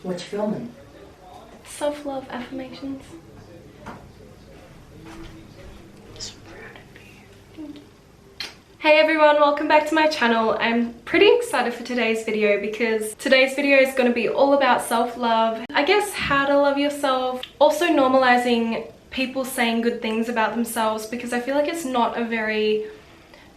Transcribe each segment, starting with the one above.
What you filming? Self-love affirmations. Hey everyone, welcome back to my channel. I'm pretty excited for today's video because today's video is going to be all about self-love. I guess how to love yourself. Also normalizing people saying good things about themselves because I feel like it's not a very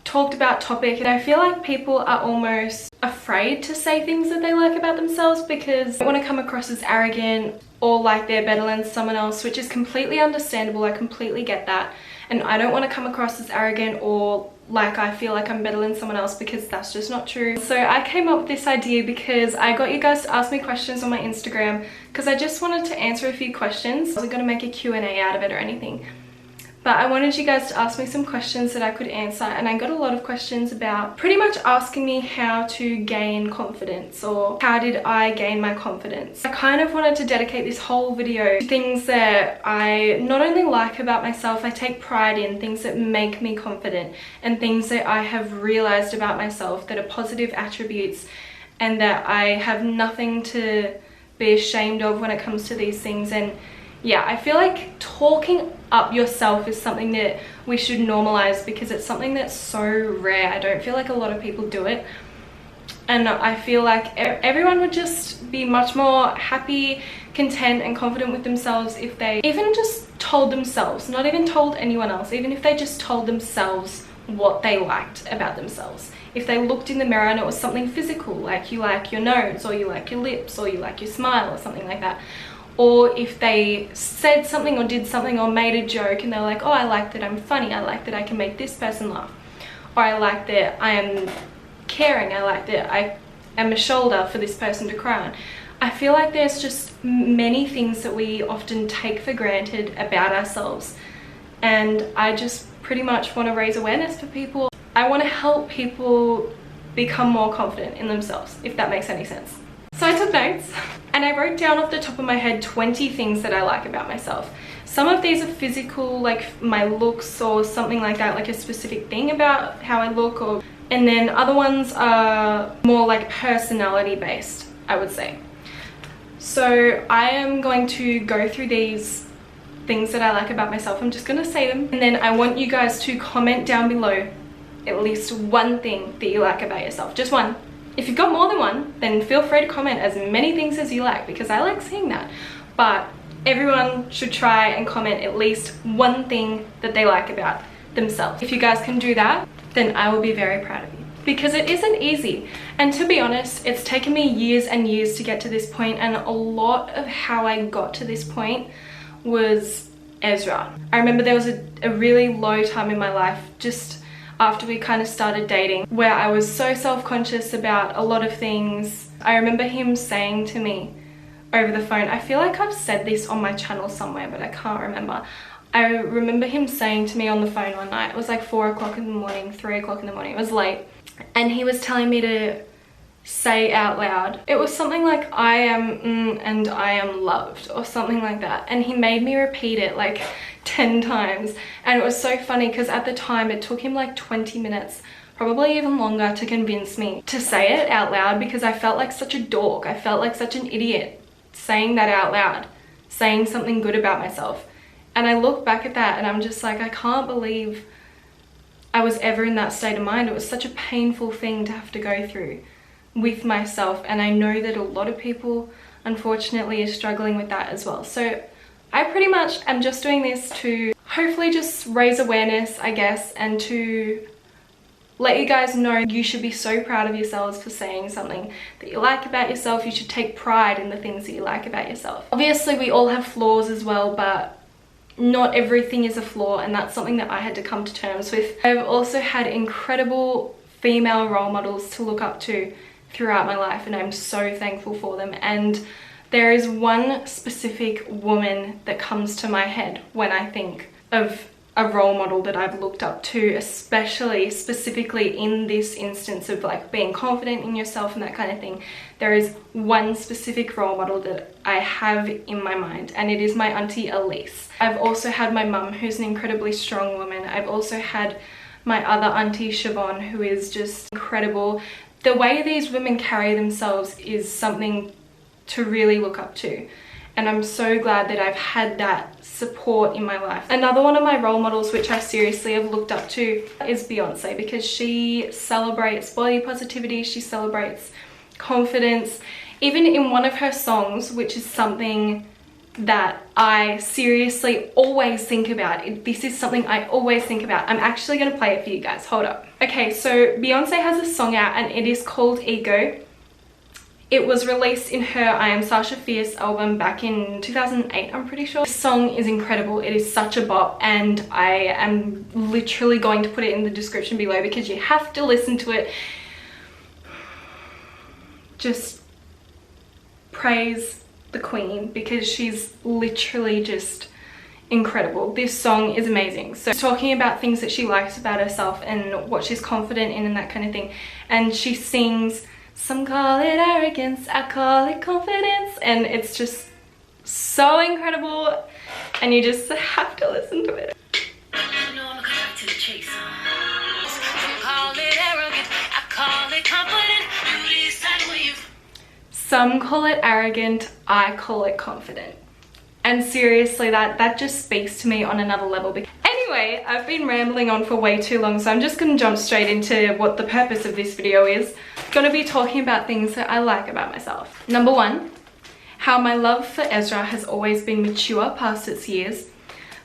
talked about topic, and I feel like people are almost afraid to say things that they like about themselves because they don't want to come across as arrogant or like they're better than someone else, which is completely understandable. I completely get that, and I don't want to come across as arrogant or like I feel like I'm better than someone else because that's just not true. So I came up with this idea because I got you guys to ask me questions on my Instagram because I just wanted to answer a few questions. I wasn't going to make a Q&A out of it or anything. But I wanted you guys to ask me some questions that I could answer, and I got a lot of questions about pretty much asking me how to gain confidence or how did I gain my confidence. I kind of wanted to dedicate this whole video to things that I not only like about myself, I take pride in, things that make me confident and things that I have realized about myself that are positive attributes and that I have nothing to be ashamed of when it comes to these things. And yeah, I feel like talking up yourself is something that we should normalize because it's something that's so rare. I don't feel like a lot of people do it, and I feel like everyone would just be much more happy, content and confident with themselves if they even just told themselves, not even told anyone else, even if they just told themselves what they liked about themselves. If they looked in the mirror and it was something physical, like you like your nose or you like your lips or you like your smile or something like that. Or if they said something or did something or made a joke and they're like, oh, I like that I'm funny, I like that I can make this person laugh, or I like that I am caring, I like that I am a shoulder for this person to cry on. I feel like there's just many things that we often take for granted about ourselves, and I just pretty much want to raise awareness for people. I want to help people become more confident in themselves, if that makes any sense. So I took notes and I wrote down off the top of my head 20 things that I like about myself. Some of these are physical, like my looks or something like that, like a specific thing about how I look, and then other ones are more like personality based, I would say. So I am going to go through these things that I like about myself. I'm just going to say them, and then I want you guys to comment down below at least one thing that you like about yourself, just one. If you've got more than one, then feel free to comment as many things as you like because I like seeing that. But everyone should try and comment at least one thing that they like about themselves. If you guys can do that, then I will be very proud of you because it isn't easy. And to be honest, it's taken me years and years to get to this point, and a lot of how I got to this point was Ezra. I remember there was a really low time in my life just after we kind of started dating where I was so self-conscious about a lot of things. I remember him saying to me over the phone, I feel like I've said this on my channel somewhere but I can't remember. I remember him saying to me on the phone one night, it was like 4 o'clock in the morning, 3 o'clock in the morning, it was late, and he was telling me to say out loud, it was something like I am and I am loved or something like that, and he made me repeat it like 10 times. And it was so funny because at the time it took him like 20 minutes, probably even longer, to convince me to say it out loud because I felt like such a dork. I felt like such an idiot saying that out loud, saying something good about myself. And I look back at that and I'm just like, I can't believe I was ever in that state of mind. It was such a painful thing to have to go through with myself, and I know that a lot of people unfortunately are struggling with that as well. So I pretty much am just doing this to hopefully just raise awareness, I guess, and to let you guys know you should be so proud of yourselves for saying something that you like about yourself. You should take pride in the things that you like about yourself. Obviously we all have flaws as well, but not everything is a flaw, and that's something that I had to come to terms with. I've also had incredible female role models to look up to throughout my life, and I'm so thankful for them. And there is one specific woman that comes to my head when I think of a role model that I've looked up to, especially specifically in this instance of like being confident in yourself and that kind of thing. There is one specific role model that I have in my mind, and it is my auntie Elise. I've also had my mum, who's an incredibly strong woman. I've also had my other auntie Siobhan, who is just incredible. The way these women carry themselves is something to really look up to. And I'm so glad that I've had that support in my life. Another one of my role models, which I seriously have looked up to, is Beyonce, because she celebrates body positivity, she celebrates confidence. Even in one of her songs, which is something that I seriously always think about. This is something I always think about. I'm actually going to play it for you guys. Hold up. Okay, so Beyonce has a song out and it is called Ego. It was released in her I Am Sasha Fierce album back in 2008, I'm pretty sure. This song is incredible. It is such a bop, and I am literally going to put it in the description below because you have to listen to it. Just praise the queen, because she's literally just incredible. This song is amazing. So talking about things that she likes about herself and what she's confident in and that kind of thing. And she sings, some call it arrogance, I call it confidence. And it's just so incredible. And you just have to listen to it. You know, I'm gonna come back to the chase. Some call it arrogant, I call it confident. You decide where you. Some call it arrogant, I call it confident. And seriously, that just speaks to me on another level. Anyway, I've been rambling on for way too long, so I'm just going to jump straight into what the purpose of this video is. I'm going to be talking about things that I like about myself. Number one, how my love for Ezra has always been mature past its years.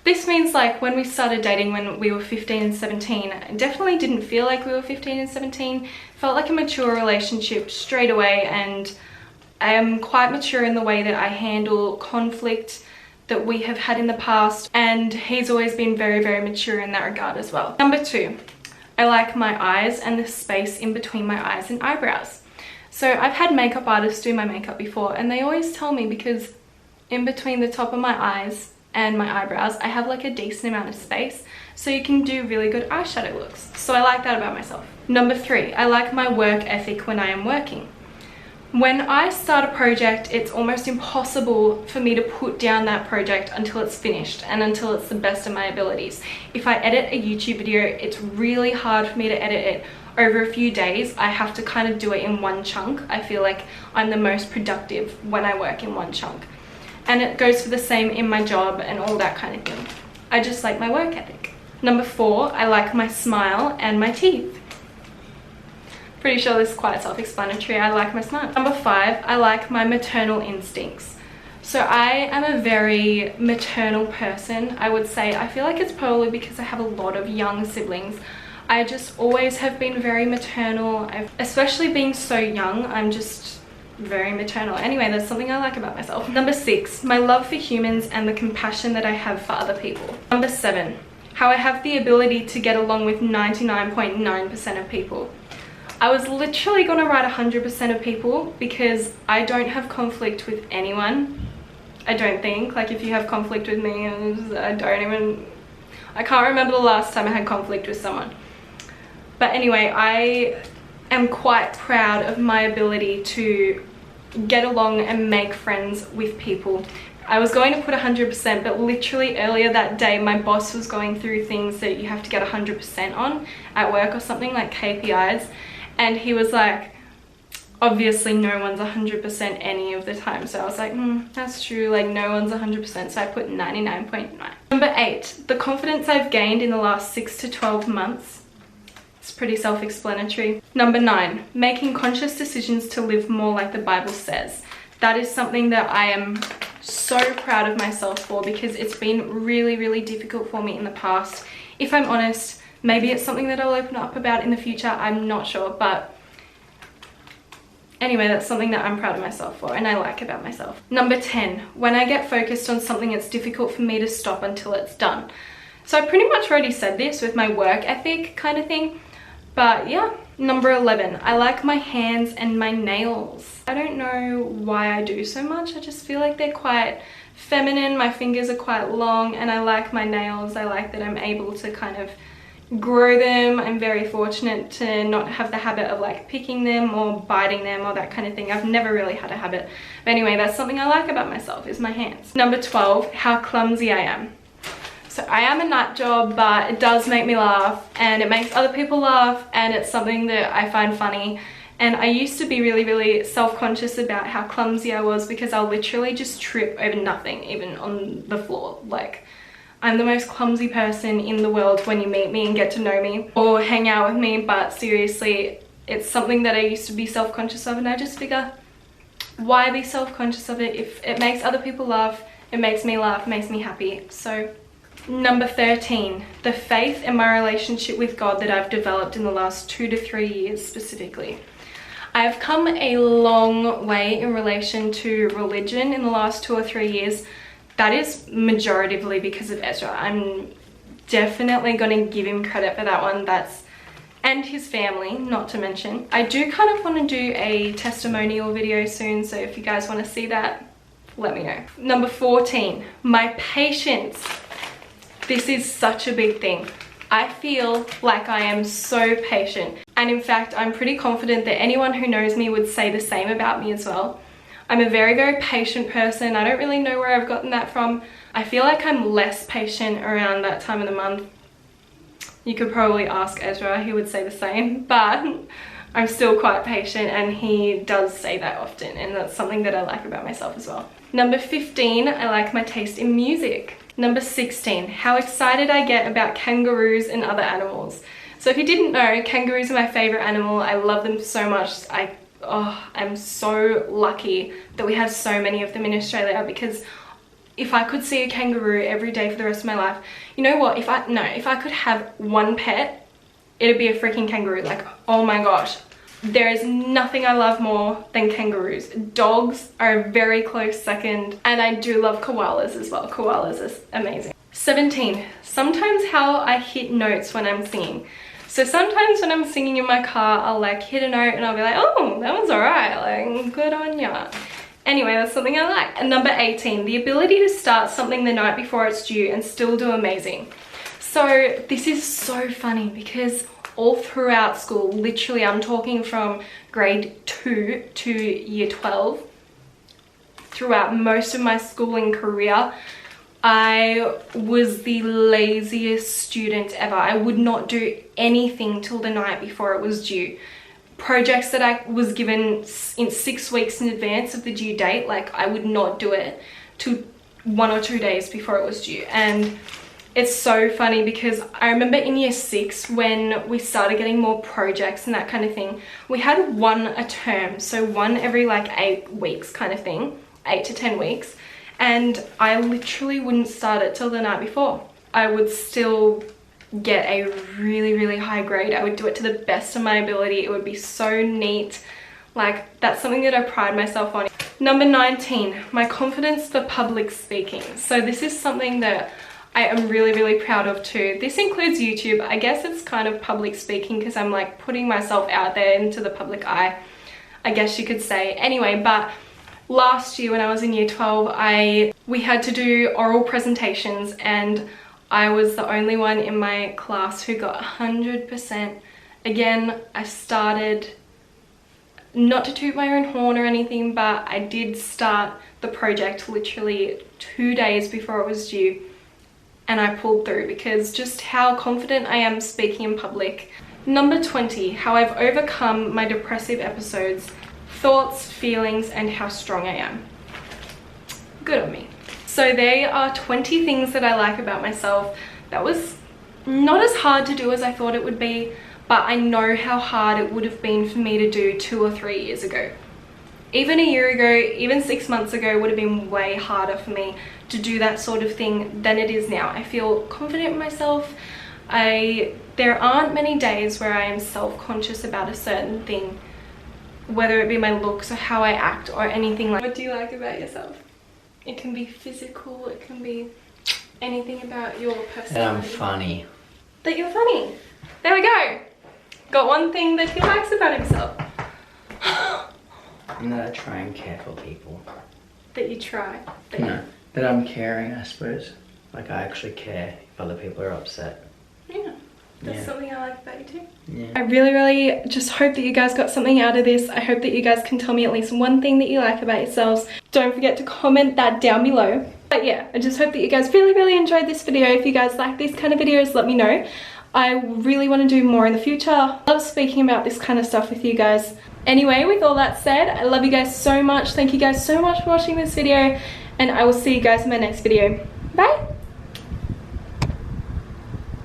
This means like when we started dating when we were 15 and 17, it definitely didn't feel like we were 15 and 17. Felt like a mature relationship straight away, and I am quite mature in the way that I handle conflict that we have had in the past, and he's always been very, very mature in that regard as well. Number two, I like my eyes and the space in between my eyes and eyebrows. So I've had makeup artists do my makeup before, and they always tell me, because in between the top of my eyes and my eyebrows, I have like a decent amount of space, so you can do really good eyeshadow looks. So I like that about myself. Number three, I like my work ethic when I am working. When I start a project, it's almost impossible for me to put down that project until it's finished and until it's the best of my abilities. If I edit a YouTube video, it's really hard for me to edit it over a few days. I have to kind of do it in one chunk. I feel like I'm the most productive when I work in one chunk. And it goes for the same in my job and all that kind of thing. I just like my work ethic. Number four, I like my smile and my teeth. Pretty sure this is quite self-explanatory. I like my smile. Number five, I like my maternal instincts. So I am a very maternal person, I would say. I feel like it's probably because I have a lot of young siblings. I just always have been very maternal. Especially being so young, I'm just very maternal. Anyway, that's something I like about myself. Number six, my love for humans and the compassion that I have for other people. Number seven, how I have the ability to get along with 99.9% of people. I was literally going to write 100% of people because I don't have conflict with anyone. I don't think. Like, if you have conflict with me, I can't remember the last time I had conflict with someone. But anyway, I am quite proud of my ability to get along and make friends with people. I was going to put 100%, but literally earlier that day, my boss was going through things that you have to get 100% on at work or something, like KPIs. And he was like, obviously no one's 100% any of the time. So I was like, that's true, like no one's 100%. So I put 99.9. Number eight, the confidence I've gained in the last 6 to 12 months. It's pretty self-explanatory. Number nine, making conscious decisions to live more like the Bible says. That is something that I am so proud of myself for, because it's been really, really difficult for me in the past. If I'm honest, maybe it's something that I'll open up about in the future, I'm not sure, but anyway, that's something that I'm proud of myself for and I like about myself. Number 10, when I get focused on something, it's difficult for me to stop until it's done. So I pretty much already said this with my work ethic kind of thing, but yeah. Number 11, I like my hands and my nails. I don't know why I do so much, I just feel like they're quite feminine, my fingers are quite long, and I like my nails. I like that I'm able to kind of grow them. I'm very fortunate to not have the habit of like picking them or biting them or that kind of thing. I've never really had a habit. But anyway, that's something I like about myself, is my hands. Number 12, how clumsy I am. So I am a nut job, but it does make me laugh and it makes other people laugh, and it's something that I find funny. And I used to be really self-conscious about how clumsy I was, because I'll literally just trip over nothing, even on the floor. Like, I'm the most clumsy person in the world when you meet me and get to know me or hang out with me, but seriously, it's something that I used to be self-conscious of, and I just figure, why be self-conscious of it? If it makes other people laugh, it makes me laugh, makes me happy. So number 13, the faith in my relationship with God that I've developed in the last 2 to 3 years specifically. I've come a long way in relation to religion in the last 2 or 3 years. That is majoritively because of Ezra. I'm definitely going to give him credit for that one. And his family, not to mention. I do kind of want to do a testimonial video soon, so if you guys want to see that, let me know. Number 14, my patience. This is such a big thing. I feel like I am so patient, and in fact, I'm pretty confident that anyone who knows me would say the same about me as well. I'm a very patient person. I don't really know where I've gotten that from. I feel like I'm less patient around that time of the month. You could probably ask Ezra, he would say the same, but I'm still quite patient, and he does say that often, and that's something that I like about myself as well. Number 15, I like my taste in music. Number 16, how excited I get about kangaroos and other animals. So if you didn't know, kangaroos are my favorite animal. I love them so much. I'm so lucky that we have so many of them in Australia, because if I could see a kangaroo every day for the rest of my life, you know what, if I could have one pet, it'd be a freaking kangaroo. Like, oh my gosh, there is nothing I love more than kangaroos. Dogs are a very close second, and I do love koalas as well. Koalas is amazing. 17, sometimes how I hit notes when I'm singing. So sometimes when I'm singing in my car, I'll like hit a note and I'll be like, oh, that was alright, like, good on ya. Anyway, that's something I like. And number 18, the ability to start something the night before it's due and still do amazing. So this is so funny, because all throughout school, literally I'm talking from grade 2 to year 12, throughout most of my schooling career, I was the laziest student ever. I would not do anything till the night before it was due. Projects that I was given in 6 weeks in advance of the due date, like, I would not do it till 1 or 2 days before it was due. And it's so funny, because I remember in year 6 when we started getting more projects and that kind of thing, we had one a term, so one every like 8 weeks kind of thing, 8 to 10 weeks, and I literally wouldn't start it till the night before. I would still get a really high grade. I would do it to the best of my ability. It would be so neat. Like, that's something that I pride myself on. Number 19, my confidence for public speaking. So this is something that I am really proud of too. This includes YouTube. I guess it's kind of public speaking, because I'm like putting myself out there into the public eye, I guess you could say. Anyway, but last year when I was in year 12, we had to do oral presentations, and I was the only one in my class who got 100%. Again, I started, not to toot my own horn or anything, but I did start the project literally 2 days before it was due, and I pulled through, because just how confident I am speaking in public. Number 20, how I've overcome my depressive episodes, thoughts, feelings, and how strong I am. Good on me. So there are 20 things that I like about myself. That was not as hard to do as I thought it would be, but I know how hard it would have been for me to do 2 or 3 years ago. Even a year ago, even 6 months ago, would have been way harder for me to do that sort of thing than it is now. I feel confident in myself. There aren't many days where I am self-conscious about a certain thing, whether it be my looks or how I act or anything like that. What do you like about yourself? It can be physical, it can be anything about your personality. That I'm funny. That you're funny. There we go. Got one thing that he likes about himself. And that I try and care for people. That you try. That I'm caring, I suppose. Like, I actually care if other people are upset. Yeah. That's something I like about you too. Yeah. I really just hope that you guys got something out of this. I hope that you guys can tell me at least one thing that you like about yourselves. Don't forget to comment that down below. But yeah, I just hope that you guys really enjoyed this video. If you guys like these kind of videos, let me know. I really want to do more in the future. I love speaking about this kind of stuff with you guys. Anyway, with all that said, I love you guys so much. Thank you guys so much for watching this video, and I will see you guys in my next video. Bye!